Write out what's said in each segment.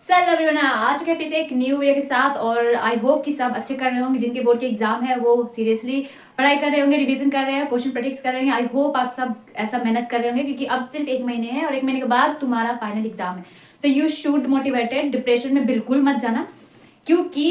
Hello everyone, आ चुके हैं फिर से एक न्यू वीडियो के साथ। और आई होप कि सब अच्छे कर रहे होंगे। जिनके बोर्ड के एग्जाम है वो सीरियसली पढ़ाई कर रहे होंगे, रिवीजन कर रहे हैं, क्वेश्चन प्रैक्टिस कर रहे हैं। आई होप आप सब ऐसा मेहनत कर रहे होंगे, क्योंकि अब सिर्फ 1 महीने है और 1 महीने के बाद तुम्हारा फाइनल एग्जाम है। So you should motivated, depression में बिल्कुल मत जाना, क्योंकि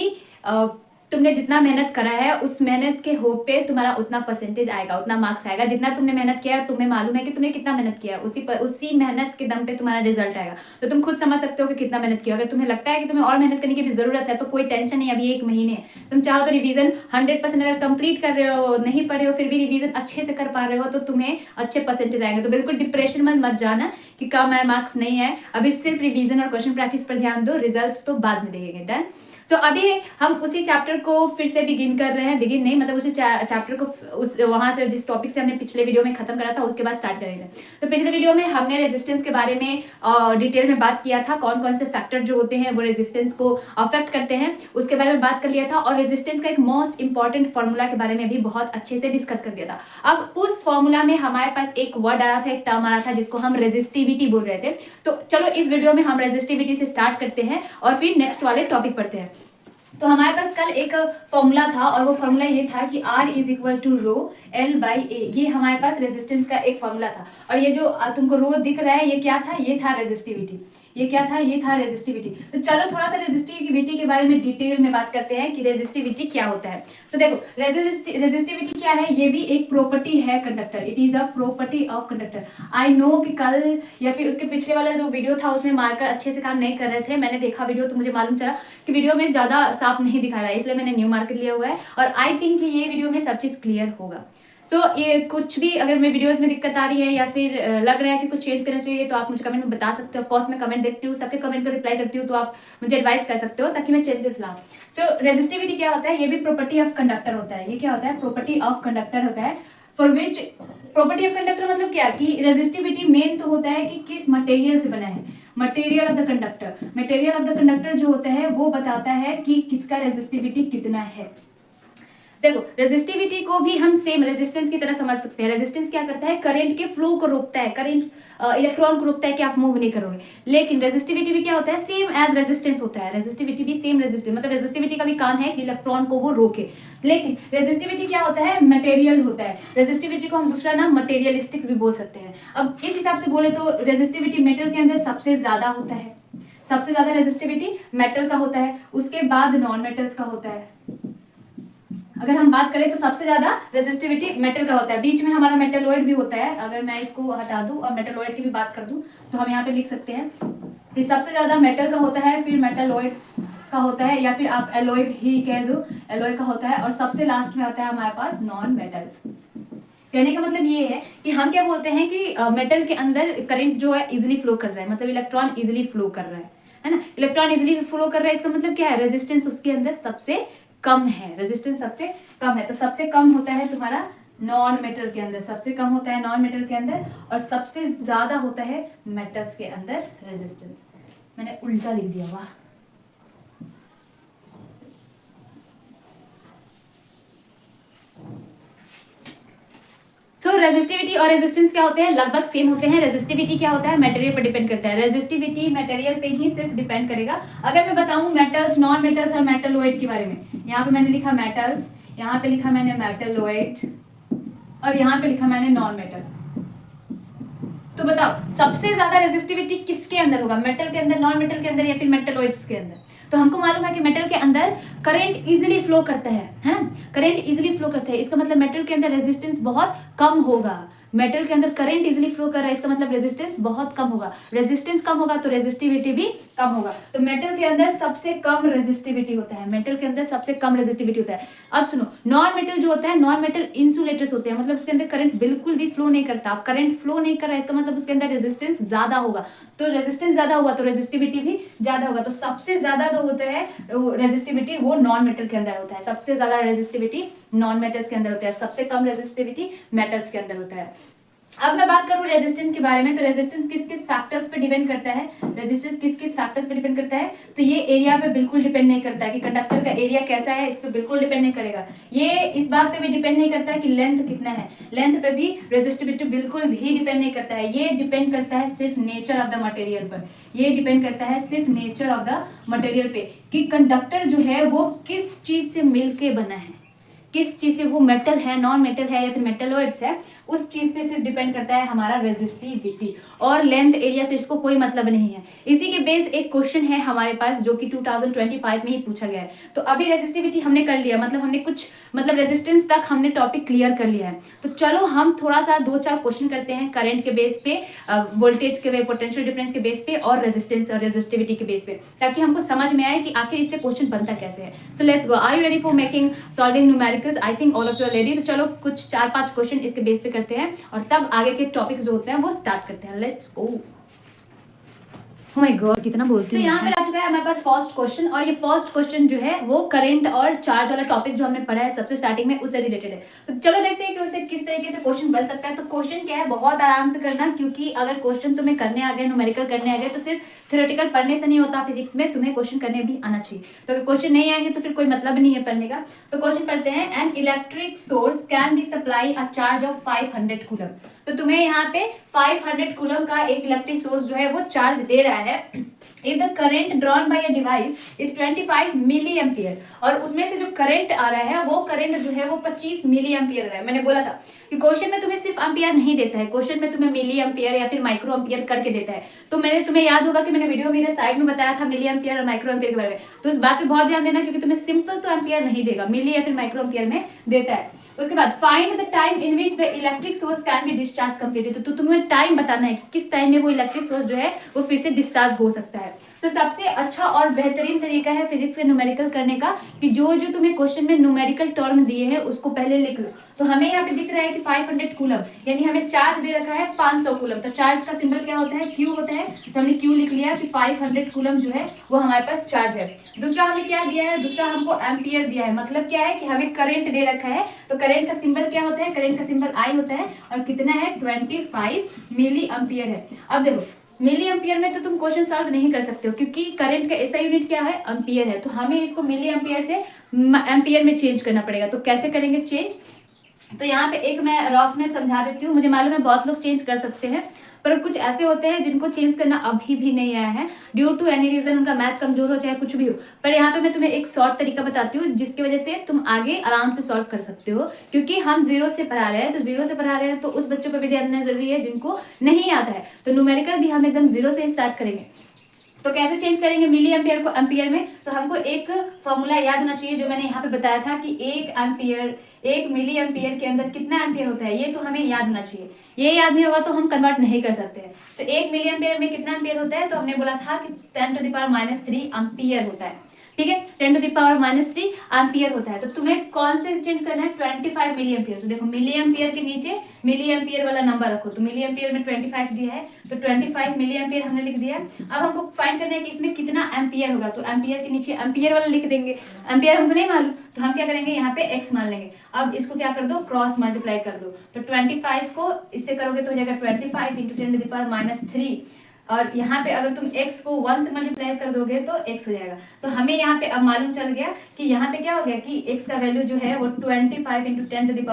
तुमने जितना मेहनत करा है उस मेहनत के होप पे तुम्हारा उतना परसेंटेज आएगा, उतना मार्क्स आएगा। जितना तुमने मेहनत किया है, तुम्हें मालूम है कि तुमने कितना मेहनत किया है, उसी मेहनत के दम पे तुम्हारा रिजल्ट आएगा। तो तुम खुद समझ सकते हो कि कितना मेहनत किया। अगर तुम्हें लगता है कि तुम्हें और मेहनत करने की भी जरूरत है तो कोई टेंशन नहीं, अभी 1 महीने है। तुम चाहो तो रिवीजन 100% अगर कंप्लीट कर रहे हो, नहीं पढ़े हो, फिर भी रिवीजन अच्छे से कर पा रहे हो तो तुम्हें अच्छे परसेंटेज आएंगे। तो बिल्कुल डिप्रेशन में मत जाना कि कम है, मार्क्स नहीं है। अभी सिर्फ रिवीजन और क्वेश्चन प्रैक्टिस पर ध्यान दो, रिजल्ट तो बाद में देखेंगे। डन। सो अभी हम उसी चैप्टर को फिर से बिगिन कर रहे हैं। बिगिन नहीं मतलब उसी चैप्टर को उस वहां से जिस टॉपिक से हमने पिछले वीडियो में खत्म करा था उसके बाद स्टार्ट करेंगे। तो पिछले वीडियो में हमने रेजिस्टेंस के बारे में डिटेल में बात किया था, कौन कौन से फैक्टर जो होते हैं वो रेजिस्टेंस को अफेक्ट करते हैं, उसके बारे में बात कर लिया था। और रेजिस्टेंस का एक मोस्ट इंपॉर्टेंट फॉर्मूला के बारे में भी बहुत अच्छे से डिस्कस कर दिया था। अब उस फॉर्मूला में हमारे पास एक वर्ड आ रहा था, एक टर्म आ रहा था जिसको हम रेजिस्टिविटी बोल रहे थे। तो चलो इस वीडियो में हम रेजिस्टिविटी से स्टार्ट करते हैं और फिर नेक्स्ट वाले टॉपिक पढ़ते हैं। तो हमारे पास कल एक फॉर्मूला था और वो फॉर्मूला ये था कि R is equal to rho L by A. ये हमारे पास रेजिस्टेंस का एक फॉर्मूला था। और ये जो तुमको रो दिख रहा है ये क्या था? ये था रेजिस्टिविटी। ये क्या था? ये था रेजिस्टिविटी। तो चलो थोड़ा सा रेजिस्टिविटी के बारे में डिटेल में बात करते हैं कि रेजिस्टिविटी क्या होता है। तो देखो रेजिस्टिविटी क्या है? ये भी एक प्रॉपर्टी है conductor. It is a property of conductor. I know कि कल या फिर उसके पिछले वाला जो वीडियो था उसमें मार्कर अच्छे से काम नहीं कर रहे थे। मैंने देखा वीडियो तो मुझे मालूम चला कि वीडियो में ज्यादा साफ नहीं दिखा रहा है, इसलिए मैंने न्यू मार्कर लिया हुआ है। और आई थिंक कि ये वीडियो में सब चीज क्लियर होगा। ये कुछ भी अगर मेरे वीडियोस में दिक्कत आ रही है या फिर लग रहा है कि कुछ चेंज करना चाहिए तो आप मुझे कमेंट में बता सकते हो। ऑफकोर्स मैं कमेंट देखती हूँ, सबके कमेंट को रिप्लाई करती हूँ, तो आप मुझे एडवाइस कर सकते हो ताकि मैं चेंजेस लाऊं। सो रेजिस्टिविटी क्या होता है? ये भी प्रॉपर्टी ऑफ कंडक्टर होता है। ये क्या होता है? प्रॉपर्टी ऑफ कंडक्टर होता है। For which property of conductor मतलब क्या कि रेजिस्टिविटी मेन तो होता है कि किस मटेरियल से बना है। Material of the conductor, material of the conductor जो होता है वो बताता है कि किसका रेजिस्टिविटी कितना है। देखो रेजिस्टिविटी को भी हम सेम रेजिस्टेंस की तरह समझ सकते हैं। रेजिस्टेंस क्या करता है? करंट के फ्लो को रोकता है, करंट इलेक्ट्रॉन को रोकता है कि आप मूव नहीं करोगे। लेकिन रेजिस्टिविटी भी क्या होता है? सेम एज रेजिस्टेंस होता है। रेजिस्टिविटी भी सेम रेजिस्टेंस मतलब रेजिस्टिविटी का भी काम है कि इलेक्ट्रॉन को वो रोके। लेकिन रेजिस्टिविटी क्या होता है? मटेरियल होता है। रेजिस्टिविटी को हम दूसरा नाम मटेरियलिस्टिक्स भी बोल सकते हैं। अब इस हिसाब से बोले तो रेजिस्टिविटी मेटल के अंदर सबसे ज्यादा होता है। सबसे ज्यादा रेजिस्टिविटी मेटल का होता है, उसके बाद नॉन मेटल्स का होता है। अगर हम बात करें तो सबसे ज्यादा रेजिस्टिविटी मेटल का होता है। बीच में हमारा मेटलॉइड भी होता है। अगर मैं इसको हटा दूं और मेटलॉइड की भी बात कर दूं तो हम यहाँ पे लिख सकते हैं कि सबसे ज्यादा मेटल का होता है, फिर मेटलॉइड्स का होता है, या फिर आप एलॉय ही कह दो, एलॉय का होता है, और सबसे लास्ट में आता है हमारे पास नॉन मेटल्स। कहने का मतलब ये है कि हम क्या बोलते हैं कि मेटल के अंदर करंट जो है इजिली फ्लो कर रहा है, मतलब इलेक्ट्रॉन इजिली फ्लो कर रहा है ना। इलेक्ट्रॉन इजिली फ्लो कर रहा है, इसका मतलब क्या है? रेजिस्टेंस उसके अंदर सबसे कम है। रेजिस्टेंस सबसे कम है, तो सबसे कम होता है तुम्हारा नॉन मेटल के अंदर, सबसे कम होता है नॉन मेटल के अंदर, और सबसे ज्यादा होता है मेटल्स के अंदर रेजिस्टेंस। मैंने उल्टा लिख दिया, वाह। सो रेजिस्टिविटी और रेजिस्टेंस क्या होते हैं? लगभग सेम होते हैं। रेजिस्टिविटी क्या होता है? मटेरियल पर डिपेंड करता है। रेजिस्टिविटी मटेरियल पे ही सिर्फ डिपेंड करेगा। अगर मैं बताऊं मेटल्स, नॉन मेटल्स और मेटलॉइड के बारे में, यहाँ पे मैंने लिखा मेटल्स, यहाँ पे लिखा मैंने मेटलॉइड, और यहाँ पे लिखा मैंने नॉन मेटल। तो बताओ सबसे ज्यादा रेजिस्टिविटी किसके अंदर होगा? मेटल के अंदर, नॉन मेटल के अंदर, या फिर मेटलॉइड्स के अंदर? तो हमको मालूम है कि मेटल के अंदर करंट इजीली फ्लो करता है ना। करंट इजीली फ्लो करता है, इसका मतलब मेटल के अंदर रेजिस्टेंस बहुत कम होगा। मेटल के अंदर करंट इजीली फ्लो कर रहा है, इसका मतलब रेजिस्टेंस बहुत कम होगा। रेजिस्टेंस कम होगा तो रेजिस्टिविटी भी कम होगा। तो मेटल के अंदर सबसे कम रेजिस्टिविटी होता है। मेटल के अंदर सबसे कम रेजिस्टिविटी होता है। अब सुनो, नॉन मेटल जो होता है, नॉन मेटल इंसुलेटर्स होते हैं, मतलब उसके अंदर करंट बिल्कुल भी फ्लो नहीं करता। अब करंट फ्लो नहीं कर रहा है, इसका मतलब उसके अंदर रेजिस्टेंस ज्यादा होगा। तो रेजिस्टेंस ज्यादा होगा तो रेजिस्टिविटी भी ज्यादा होगा। तो सबसे ज्यादा जो होता है रेजिस्टिविटी वो नॉन मेटल के अंदर होता है। सबसे ज्यादा रेजिस्टिविटी नॉन मेटल्स के अंदर होता है, सबसे कम रेजिस्टिविटी मेटल्स के अंदर होता है। अब मैं बात करूं रेजिस्टेंस के बारे में, तो रेजिस्टेंस किस किस फैक्टर्स पे डिपेंड करता है, रेजिस्टेंस किस किस फैक्टर्स पे डिपेंड करता है। तो ये एरिया पे बिल्कुल डिपेंड नहीं करता है कि कंडक्टर का एरिया कैसा है, इस पे बिल्कुल डिपेंड नहीं करेगा। ये इस बात पे भी डिपेंड नहीं करता है कि लेंथ कितना है, लेंथ पे भी रेजिस्टिविटी बिल्कुल भी डिपेंड नहीं करता है। ये डिपेंड करता है सिर्फ नेचर ऑफ द मटेरियल पर, ये डिपेंड करता है सिर्फ नेचर ऑफ द मटेरियल पे कि कंडक्टर जो है वो किस चीज से मिलके बना है, किस चीज से, वो मेटल है, नॉन मेटल है या फिर मेटलॉइड्स है, उस चीज पे सिर्फ डिपेंड करता है हमारा रेजिस्टिविटी, और लेंथ एरिया से इसको कोई मतलब नहीं है। इसी के बेस एक क्वेश्चन है हमारे पास जो कि 2025 में ही पूछा गया है। तो अभी रेजिस्टिविटी हमने कर लिया, मतलब हमने कुछ मतलब रेजिस्टेंस तक हमने टॉपिक क्लियर कर लिया है। तो चलो हम थोड़ा सा 2-4 क्वेश्चन करते हैं करंट के बेस पे, वोल्टेज के, पोटेंशियल डिफरेंस के बेस पे और रेजिस्टेंस और रेजिस्टिविटी के बेस पे, ताकि हमको समझ में आए कि आखिर इससे क्वेश्चन बनता कैसे है। So let's go, are you ready for making solving numericals? I think all of you are ready. तो चलो कुछ 4-5 क्वेश्चन इसके बेस पे करते हैं और तब आगे के टॉपिक्स जो होते हैं वो स्टार्ट करते हैं। Let's go. Oh my God, कितना बोलती हूँ। तो यहाँ पे आ चुका है हमारे पास फर्स्ट क्वेश्चन, और ये फर्स्ट क्वेश्चन जो है वो करंट और चार्ज वाला टॉपिक जो हमने पढ़ा है सबसे स्टार्टिंग में, उससे रिलेटेड है। तो चलो देखते हैं कि उससे किस तरीके से क्वेश्चन बन सकता है। तो क्वेश्चन क्या है, बहुत आराम से करना, क्योंकि अगर क्वेश्चन तुम्हें करने आ गए, न्यूमेरिकल करने आ गए, तो सिर्फ थ्योरेटिकल पढ़ने से नहीं होता, फिजिक्स में तुम्हें क्वेश्चन करने भी आना चाहिए। तो अगर क्वेश्चन नहीं आएंगे तो फिर कोई मतलब नहीं है पढ़ने का। तो क्वेश्चन पढ़ते हैं, an electric source can be supply a charge of 500 coulomb. तो तुम्हें यहाँ पे 500 कूलम का एक इलेक्ट्रिक सोर्स जो है वो चार्ज दे रहा है। If the current drawn by a device is 25 milliampere, और उसमें से जो करंट आ रहा है वो करंट जो है वो 25 मिली एम्पियर है। मैंने बोला था कि क्वेश्चन में तुम्हें सिर्फ एम्पियर नहीं देता है, क्वेश्चन में तुम्हें मिली एम्पियर या फिर माइक्रो एम्पियर करके देता है। तो मैंने, तुम्हें याद होगा कि मैंने वीडियो मेरे साइड में बताया था मिली एम्पियर और माइक्रो एम्पियर के बारे में। तो इस बात पे बहुत ध्यान देना, क्योंकि तुम्हें सिंपल तो एम्पियर नहीं देगा, मिली या फिर माइक्रो एम्पियर में देता है। उसके बाद find the time in which the electric source can be discharge completed. तो तुम्हें टाइम बताना है कि किस टाइम में वो इलेक्ट्रिक सोर्स जो है वो फिर से डिस्चार्ज हो सकता है। तो सबसे अच्छा और बेहतरीन तरीका है फिजिक्स से न्यूमेरिकल करने का कि जो जो तुम्हें क्वेश्चन में न्यूमेरिकल टर्म दिए हैं उसको पहले लिख लो। तो हमें यहाँ पे दिख रहा है कि 500 कूलम, यानी हमें चार्ज दे रखा है 500 कूलम। तो चार्ज का सिंबल क्या होता है, क्यू होता है। तो हमने क्यू लिख लिया कि 500 कूलम जो है वो हमारे पास चार्ज है। दूसरा हमें क्या दिया है, दूसरा हमको एम्पियर दिया है। मतलब क्या है कि हमें करंट दे रखा है। तो करंट का सिंबल क्या होता है, करंट का सिंबल आई होता है, और कितना है 25 मिली एम्पियर है। अब देखो मिली एम्पियर में तो तुम क्वेश्चन सॉल्व नहीं कर सकते हो, क्योंकि करंट का ऐसा यूनिट क्या है, एम्पियर है। तो हमें इसको मिली एम्पियर से एम्पियर में चेंज करना पड़ेगा। तो कैसे करेंगे चेंज, तो यहाँ पे एक मैं रफ में समझा देती हूँ। मुझे मालूम है बहुत लोग चेंज कर सकते हैं, पर कुछ ऐसे होते हैं जिनको चेंज करना अभी भी नहीं आया है, ड्यू टू एनी रीजन, उनका मैथ कमजोर हो चाहे कुछ भी हो। पर यहाँ पे मैं तुम्हें एक शॉर्ट तरीका बताती हूँ जिसकी वजह से तुम आगे आराम से सॉल्व कर सकते हो। क्योंकि हम जीरो से पढ़ा रहे हैं, तो जीरो से पढ़ा रहे हैं तो उस बच्चों पर भी ध्यान देना जरूरी है जिनको नहीं आता है। तो न्यूमेरिकल भी हम एकदम जीरो से स्टार्ट करेंगे। तो कैसे चेंज करेंगे मिली एम्पियर को एम्पियर में, तो हमको एक फॉर्मूला याद होना चाहिए जो मैंने यहाँ पे बताया था कि 1 मिली एम्पियर के अंदर कितना एम्पियर होता है, ये तो हमें याद होना चाहिए। ये याद नहीं होगा तो हम कन्वर्ट नहीं कर सकते हैं। तो 1 मिली एम्पियर में कितना एम्पियर होता है, तो हमने बोला था कि 10⁻³ एम्पियर होता है। ठीक है, 10⁻³ एम्पियर होता है। तो तुम्हें कौन से चेंज करना है, 25 मिली एम्पियर। तो देखो मिली एम्पियर के नीचे मिली एम्पियर वाला नंबर रखो। तो मिली एम्पियर में 25 दिया है, तो 25 मिली एम्पियर हमने लिख दिया। अब हमको फाइंड करना है कि इसमें कितना एम्पियर होगा। तो एम्पियर के नीचे एम्पियर वाला लिख देंगे। एम्पियर हमको नहीं मालूम, तो हम क्या करेंगे, यहाँ पे x मान लेंगे। अब इसको क्या कर दो, क्रॉस मल्टीप्लाई कर दो। तो 25 को इससे करोगे तो हो जाएगा 25 × 10⁻³ और यहाँ पे अगर तुम x को 1 से मल्टीप्लाई कर दोगे तो x हो जाएगा। तो हमें यहाँ पे अब मालूम चल गया कि यहाँ पे क्या हो गया कि x का वैल्यू जो है वो 25 × 10⁻³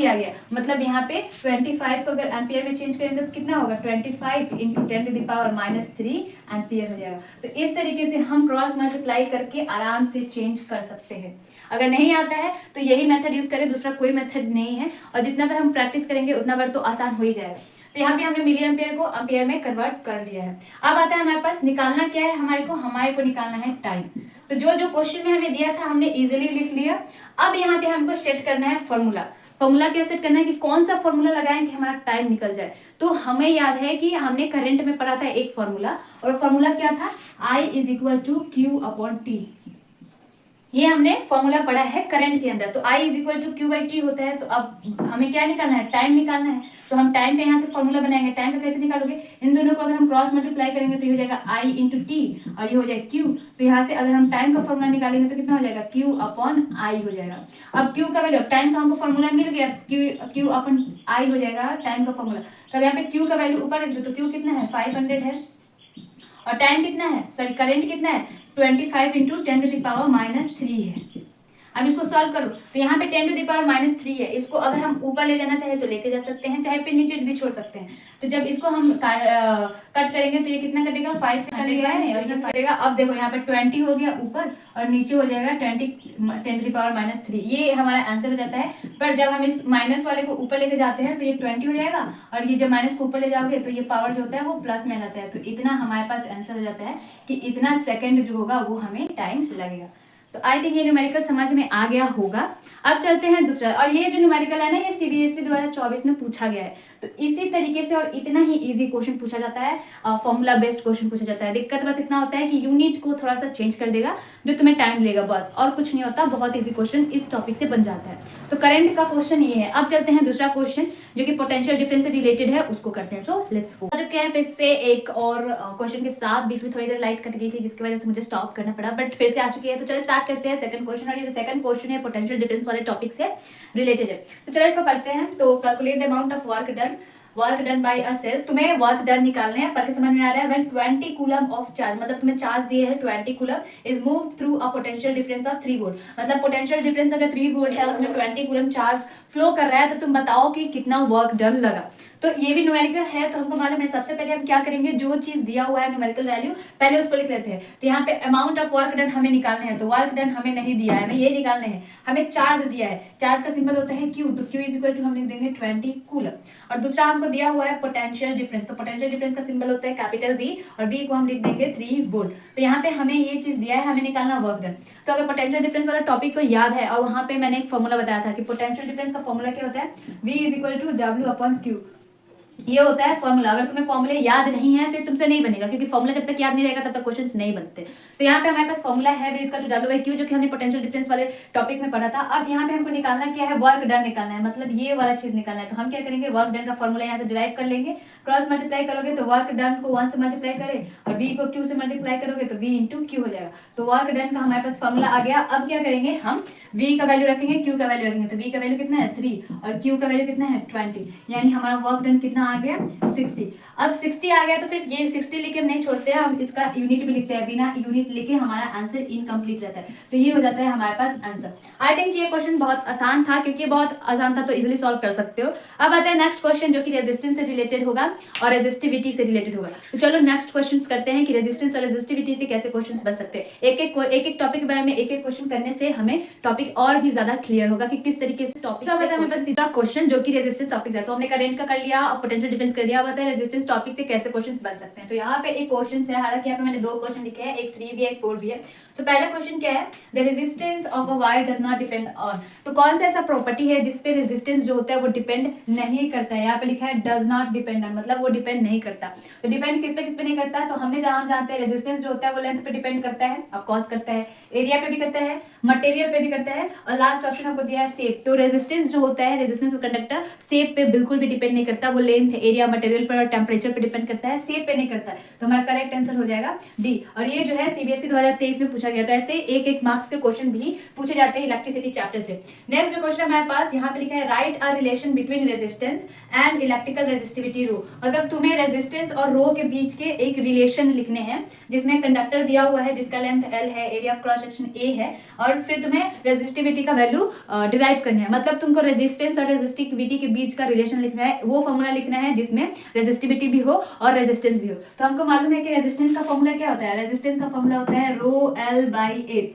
आ गया। मतलब यहाँ पे 25 को अगर एम्पियर में चेंज करेंगे तो कितना होगा, 25 × 10⁻³ एम्पियर हो जाएगा। तो इस तरीके से हम क्रॉस मल्टीप्लाई करके आराम से चेंज कर सकते हैं। अगर नहीं आता है तो यही मेथड यूज करें, दूसरा कोई मेथड नहीं है। और जितना बार हम प्रैक्टिस करेंगे उतना बार तो आसान हो ही जाएगा। तो यहाँ पे हमने मिली एम्पियर को एम्पियर में कन्वर्ट कर लिया है। अब आता है हमारे पास निकालना क्या है, हमारे को निकालना है टाइम। तो जो जो क्वेश्चन में हमें दिया था हमने इजीली लिख लिया। अब यहाँ पे हमको सेट करना है फॉर्मूला। फॉर्मूला क्या सेट करना है कि कौन सा फॉर्मूला लगाएं कि हमारा टाइम निकल जाए। तो हमें याद है कि हमने करंट में पढ़ा था एक फॉर्मूला, और फॉर्मूला क्या था, I = Q/T। ये हमने फॉर्मूला पढ़ा है करंट के अंदर। तो I is equal to Q by T होता है। तो अब हमें क्या निकालना है, टाइम निकालना है। तो हम टाइम का यहाँ से फॉर्मूला बनाएंगे। टाइम का कैसे निकालोगे, इन दोनों को अगर हम क्रॉस मल्टीप्लाई करेंगे तो ये हो जाएगा I इंटू टी और ये हो जाएगा Q। तो यहाँ से अगर हम टाइम का फॉर्मूला निकालेंगे तो कितना हो जाएगा, Q अपॉन I हो जाएगा। अब Q का वैल्यू, टाइम का हमको फॉर्मूला मिल गया, Q अपॉन I हो जाएगा टाइम का फॉर्मूला। तब यहाँ पे Q का वैल्यू ऊपर रख दो, तो Q कितना है 500 है और टाइम कितना है, सॉरी करंट कितना है 25 इंटू 10⁻³ है। अब इसको सॉल्व करो तो यहाँ पे 10⁻³ है। इसको अगर हम ऊपर ले जाना चाहे तो लेके जा सकते हैं, चाहे पे नीचे भी छोड़ सकते हैं। तो जब इसको हम कट करेंगे तो ये कितना कटेगा, 5 से कट गया है और ये कटेगा। अब देखो यहाँ पे 20 हो गया ऊपर और नीचे हो जाएगा 10⁻³ ये हमारा आंसर हो जाता है। पर जब हम इस माइनस वाले को ऊपर लेके जाते हैं तो ये 20 हो जाएगा और ये जब माइनस को ऊपर ले जाओगे तो ये पावर जो होता है वो प्लस में जाता है। तो इतना हमारे पास आंसर हो जाता है कि इतना सेकंड जो होगा वो हमें टाइम लगेगा। तो आई थिंक ये न्यूमेरिकल समझ में आ गया होगा। अब चलते हैं दूसरा, और ये जो न्यूमेरिकल है ना ये सीबीएसई 2024 में पूछा गया है। तो इसी तरीके से और इतना ही इजी क्वेश्चन पूछा जाता है, फॉर्मूला बेस्ड क्वेश्चन पूछा जाता है। दिक्कत बस इतना होता है कि यूनिट को थोड़ा सा चेंज कर देगा जो तुम्हें टाइम लेगा, बस और कुछ नहीं होता। बहुत इजी क्वेश्चन इस टॉपिक से बन जाता है। तो करंट का क्वेश्चन ये है। अब चलते हैं दूसरा क्वेश्चन जो कि पोटेंशियल डिफरेंस से रिलेटेड है, उसको करते हैं। सो लेट्स गो। चुके हैं फिर से एक और क्वेश्चन के साथ। बीच में थोड़ी देर लाइट कट गई थी जिसकी वजह से मुझे स्टॉप करना पड़ा, बट फिर से आ चुकी है। तो चलो स्टार्ट करते हैं सेकंड क्वेश्चन। और ये जो सेकंड क्वेश्चन है पोटेंशियल डिफरेंस वाले टॉपिक से रिलेटेड है। तो चलो इसको पढ़ते हैं। तो calculate the amount of work done by a cell. तुम्हें वर्क डन निकालने हैं, पढ़ के समझ में आ रहा है। व्हेन 20 कूलम ऑफ चार्ज, मतलब तुम्हें चार्ज दिए है 20 coulomb, is move through a potential difference of 3 volt. मतलब पोटेंशियल डिफरेंस अगर 3 वोल्ट है, उसमें 20 कूलम चार्ज फ्लो कर रहा है, तो तुम बताओ कि कितना वर्क डन लगा। तो ये भी न्यूमेरिकल है, तो हमको मालूम है। सबसे पहले हम क्या करेंगे, जो चीज दिया हुआ है न्यूमेरिकल वैल्यू पहले उसको लिख लेते हैं। तो यहाँ पे अमाउंट ऑफ वर्क डन हमें निकालना है। तो वर्क डन हमें नहीं दिया है, हमें ये निकालना है। हमें चार्ज दिया है, चार्ज का सिंबल होता है Q। तो Q इज इक्वल टू हम लिख देंगे 20 कूलम। और दूसरा हमको दिया हुआ है पोटेंशियल डिफरेंस। तो पोटेंशियल डिफरेंस का सिंबल होता है कैपिटल V और V को हम लिख देंगे 3 वोल्ट। तो यहाँ पे हमें ये चीज दिया है, हमें निकालना वर्क डन। तो अगर पोटेंशियल डिफरेंस वाला टॉपिक को याद है, और वहां पे मैंने एक फॉर्मूला बताया था कि पोटेंशियल डिफरेंस का फॉर्मूला क्या होता है, V is equal to W/Q। ये होता है फॉर्मूला। अगर तुम्हें फॉर्मूले याद नहीं है फिर तुमसे नहीं बनेगा, क्योंकि फॉर्मूला जब तक याद नहीं रहेगा तब तक क्वेश्चंस नहीं बनते। तो यहाँ पे हमारे पास फॉर्मूला है V इसका W/Q, जो कि हमने पोटेंशियल डिफरेंस वाले टॉपिक में पढ़ा था। अब यहाँ पे हमको निकालना क्या है, वर्क डन निकालना है, मतलब ये वाला चीज निकालना है। तो हम क्या करेंगे, वर्क डन का फॉर्मूला यहाँ से डिराइव कर लेंगे। क्रॉस मल्टीप्लाई करोगे तो वर्क डन को 1 से मल्टीप्लाई करे और V को Q से मल्टीप्लाई करोगे तो V इंटू Q हो जाएगा। तो वर्क डन का हमारे पास फॉर्मूला आ गया। अब क्या करेंगे, हम V का वैल्यू रखेंगे, Q का वैल्यू रखेंगे। तो V का वैल्यू कितना है 3 और Q का वैल्यू कितना है 20, यानी हमारा वर्क डन कितना आ गया 60। अब 60 आ गया तो सिर्फ ये 60 लिखे नहीं छोड़ते हैं, हम इसका यूनिट भी लिखते हैं। बिना यूनिट लिखे हमारा आंसर इनकम्प्लीट रहता है। तो ये हो जाता है हमारे पास आंसर। आई थिंक ये क्वेश्चन बहुत आसान था, क्योंकि बहुत आसान था तो इजिली सॉल्व कर सकते हो। अब आते हैं नेक्स्ट क्वेश्चन जो कि रेजिस्टेंस से रिलेटेड होगा और रेजिस्टिविटी से रिलेटेड होगा। तो चलो नेक्स्ट क्वेश्चन करते हैं कि रेजिस्टेंस और रेजिस्टिविटी से कैसे क्वेश्चन बन सकते हैं। एक एक टॉपिक के बारे में एक एक क्वेश्चन करने से हमें टॉपिक और भी ज्यादा क्लियर होगा कि किस तरीके से टॉपिक। अब हमें बस तीसरा क्वेश्चन जो कि रेजिस्टेंस टॉपिक है। तो हमने करंट का कर लिया और पोटेंशियल डिफरेंस कर दिया। अब आता है रेजिस्टेंस टॉपिक से कैसे क्वेश्चंस बन सकते हैं। तो यहाँ पे एक क्वेश्चन है, हालांकि यहाँ पे मैंने 2 क्वेश्चन लिखे हैं, एक 3 भी है एक 4 भी है। तो पहला क्वेश्चन क्या है, the resistance of a wire does not depend on. तो कौन सा ऐसा प्रॉपर्टी है जिसपे रेजिस्टेंस जो होता है वो डिपेंड नहीं करता है। यहाँ पे लिखा है डज नॉट डिपेंड ऑन, मतलब वो डिपेंड नहीं करता। तो डिपेंड किस पे नहीं करता है, तो हमने जहां जानते हैं रेजिस्टेंस जो होता है वो लेंथ पे डिपेंड करता है, ऑफ कोर्स करता है, एरिया पे भी करता है, मटेरियल पे भी करता है, और लास्ट ऑप्शन हमको दिया है शेप। तो रेजिस्टेंस जो होता है, रेजिस्टेंस ऑफ कंडक्टर शेप पे बिल्कुल भी डिपेंड नहीं करता, वो लेंथ, एरिया, मटेरियल पर और टेम्परेचर पे डिपेंड करता है, शेप पे नहीं करता है। तो हमारा करेक्ट आंसर हो जाएगा डी। और ये जो है सीबीएसई 2023 में पूछा गया। तो ऐसे एक मार्क्स के क्वेश्चन भी पूछे जाते हैं इलेक्ट्रिसिटी चैप्टर से। नेक्स्ट जो क्वेश्चन हमारे पास यहाँ पे लिखा है, write a relation between resistance and electrical resistivity rho. मतलब तुम्हें रेजिस्टेंस और रो के बीच के एक रिलेशन लिखने हैं, जिसमें कंडक्टर दिया हुआ है जिसका लेंथ L है, area of cross section A है, और फिर तुम्हें रेजिस्टिविटी का वैल्यू डिराइव करना है। मतलब तुमको रेजिस्टेंस और रेजिस्टिविटी के बीच का रिलेशन लिखना है, वो फॉर्मूला लिखना है जिसमें रेजिस्टिविटी भी हो और रेजिस्टेंस भी हो। तो हमको मालूम है कि रेजिस्टेंस का फॉर्मूला क्या होता है, रेजिस्टेंस का फॉर्मूला होता है रो L/A।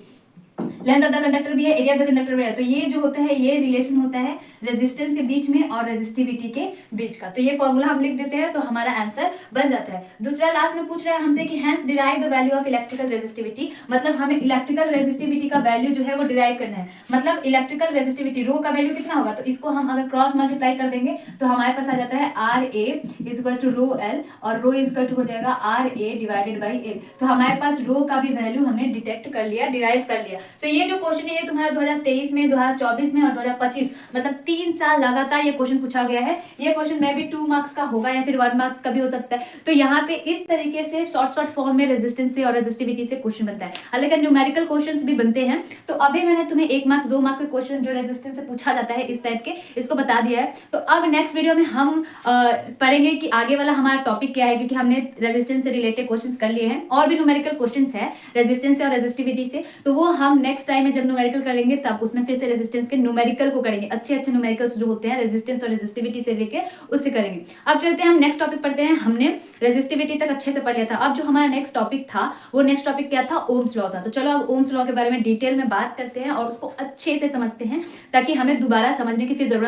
Length of the conductor भी है, एरिया ऑफ द कंडक्टर भी है। तो ये जो होता है ये रिलेशन होता है रेजिस्टेंस के बीच में और रेजिस्टिविटी के बीच का। तो ये फॉर्मूला हम लिख देते हैं तो हमारा आंसर बन जाता है। दूसरा लास्ट में पूछ रहा है हमसे कि hence derive the value of electrical resistivity. मतलब हमें इलेक्ट्रिकल रेजिस्टिविटी का वैल्यू जो है वो डिराइव करना है। मतलब इलेक्ट्रिकल रेजिस्टिविटी रो का वैल्यू कितना होगा, तो इसको हम अगर क्रॉस मल्टीप्लाई कर देंगे तो हमारे पास आ जाता है RA is equal to rho L, और रो इज इक्वल टू हो जाएगा RA डिवाइडेड बाई L। तो हमारे पास रो का भी वैल्यू हमने डिटेक्ट कर लिया, डिराइव कर लिया। सो ये जो क्वेश्चन है ये तुम्हारा 2023 में, 2024 में और 2025 मतलब 3 साल लगातार ये क्वेश्चन पूछा गया है। ये क्वेश्चन मे भी 2 मार्क्स का होगा या फिर 1 मार्क्स का भी हो सकता है। तो यहाँ पे इस तरीके से शॉर्ट फॉर्म में रेजिस्टेंस से और रेजिस्टिविटी से क्वेश्चन बनता है। हालांकि न्यूमेरिकल क्वेश्चंस भी बनते हैं। तो अभी मैंने तुम्हें 1 मार्क्स 2 मार्क्स के क्वेश्चन जो रेजिस्टेंस से पूछा जाता है इस टाइप के, इसको बता दिया है। तो अब नेक्स्ट वीडियो में हम पढ़ेंगे कि आगे वाला हमारा टॉपिक क्या है, क्योंकि हमने रेजिस्टेंस से रिलेटेड क्वेश्चंस कर लिए हैं और भी न्यूमेरिकल क्वेश्चंस है रेजिस्टेंस से और रेजिस्टिविटी से। तो वो हम नेक्स्ट टाइम में जब न्यूमेरिकल करेंगे तब उसमें फिर से रेजिस्टेंस के न्यूमेरिकल को करेंगे। अच्छे न्यूमेरिकल्स जो होते हैं रेजिस्टेंस और रेजिस्टिविटी से लेकर उससे करेंगे। अब चलते हैं हम नेक्स्ट टॉपिक पढ़ते हैं। हमने रेजिस्टिविटी तक अच्छे से पढ़ लिया था। अब जो हमारा नेक्स्ट टॉपिक था वो नेक्स्ट टॉपिक क्या था, ओम्स लॉ था। तो चलो अब ओम्स लॉ के बारे में डिटेल में बात करते हैं और उसको अच्छे से समझते हैं ताकि हमें दोबारा समझने की फिर जरूरत